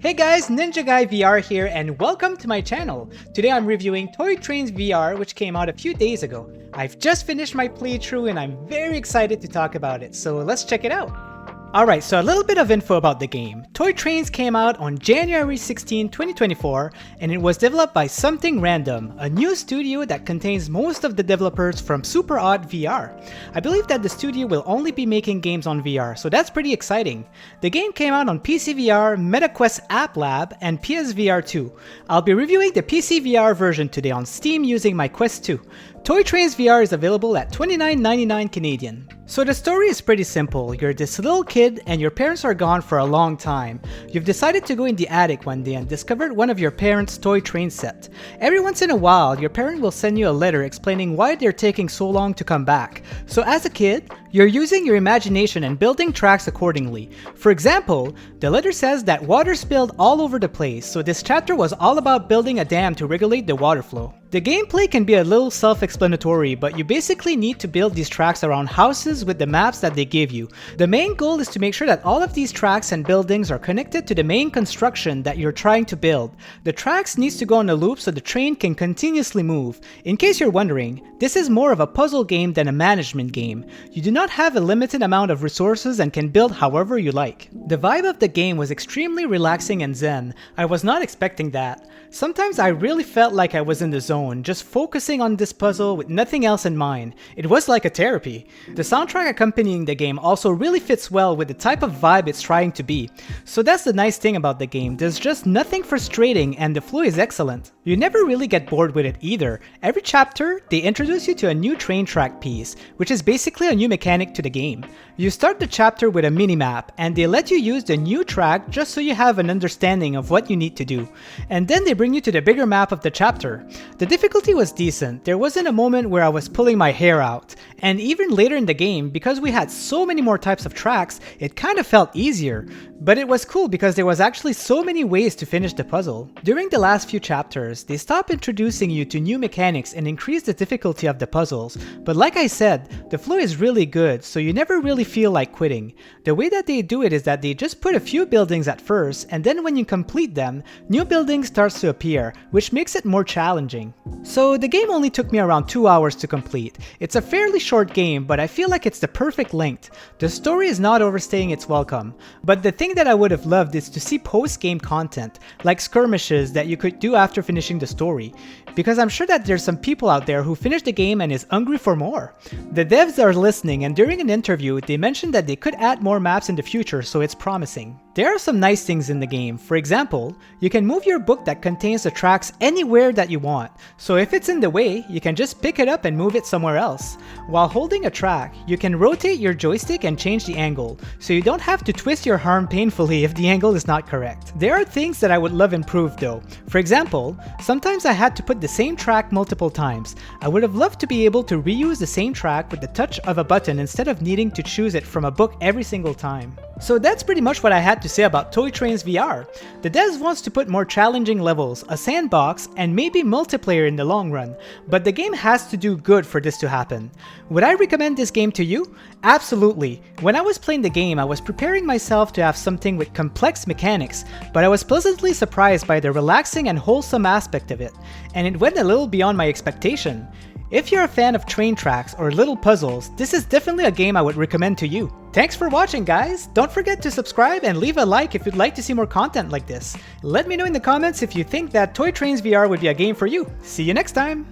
Hey guys, NinjaGuyVR here and welcome to my channel. Today I'm reviewing Toy Trains VR, which came out a few days ago. I've just finished my playthrough and I'm very excited to talk about it, so let's check it out. Alright, so a little bit of info about the game. Toy Trains came out on January 16, 2024, and it was developed by Something Random, a new studio that contains most of the developers from Super Odd VR. I believe that the studio will only be making games on VR, so that's pretty exciting. The game came out on PCVR, Meta Quest App Lab, and PSVR2. I'll be reviewing the PCVR version today on Steam using my Quest 2. Toy Trains VR is available at $29.99 Canadian. So the story is pretty simple. You're this little kid and your parents are gone for a long time. You've decided to go in the attic one day and discovered one of your parents' toy train set. Every once in a while, your parent will send you a letter explaining why they're taking so long to come back. So as a kid, you're using your imagination and building tracks accordingly. For example, the letter says that water spilled all over the place, so this chapter was all about building a dam to regulate the water flow. The gameplay can be a little self-explanatory, but you basically need to build these tracks around houses with the maps that they give you. The main goal is to make sure that all of these tracks and buildings are connected to the main construction that you're trying to build. The tracks needs to go on a loop so the train can continuously move. In case you're wondering, this is more of a puzzle game than a management game. You do not have a limited amount of resources and can build however you like. The vibe of the game was extremely relaxing and zen. I was not expecting that. Sometimes I really felt like I was in the zone, just focusing on this puzzle with nothing else in mind. It was like a therapy. The soundtrack accompanying the game also really fits well with the type of vibe it's trying to be. So that's the nice thing about the game. There's just nothing frustrating and the flow is excellent. You never really get bored with it either. Every chapter, they introduce you to a new train track piece, which is basically a new mechanic to the game. You start the chapter with a mini-map, and they let you use the new track just so you have an understanding of what you need to do. And then they bring you to the bigger map of the chapter. The difficulty was decent. There wasn't a moment where I was pulling my hair out. And even later in the game, because we had so many more types of tracks, it kind of felt easier. But it was cool because there was actually so many ways to finish the puzzle. During the last few chapters, they stopped introducing you to new mechanics and increased the difficulty of the puzzles. But like I said, the flow is really good, so you never really feel like quitting. The way that they do it is that they just put a few buildings at first, and then when you complete them, new buildings starts to appear, which makes it more challenging. So the game only took me around 2 hours to complete. It's a fairly short game, but I feel like it's the perfect length. The story is not overstaying its welcome, but the thing that I would have loved is to see post-game content, like skirmishes that you could do after finishing the story, because I'm sure that there's some people out there who finished the game and is hungry for more. The devs are listening, and during an interview, they mentioned that they could add more maps in the future, so it's promising. There are some nice things in the game. For example, you can move your book that contains the tracks anywhere that you want, so if it's in the way, you can just pick it up and move it somewhere else. While holding a track, you can rotate your joystick and change the angle, so you don't have to twist your arm painfully if the angle is not correct. There are things that I would love improved though. For example, sometimes I had to put the same track multiple times. I would have loved to be able to reuse the same track with the touch of a button instead of needing to choose it from a book every single time. So that's pretty much what I had to say about Toy Trains VR. The devs wants to put more challenging levels, a sandbox, and maybe multiplayer in the long run, but the game has to do good for this to happen. Would I recommend this game to you? Absolutely. When I was playing the game, I was preparing myself to have something with complex mechanics, but I was pleasantly surprised by the relaxing and wholesome aspect of it, and it went a little beyond my expectation. If you're a fan of train tracks or little puzzles, this is definitely a game I would recommend to you. Thanks for watching, guys! Don't forget to subscribe and leave a like if you'd like to see more content like this. Let me know in the comments if you think that Toy Trains VR would be a game for you. See you next time!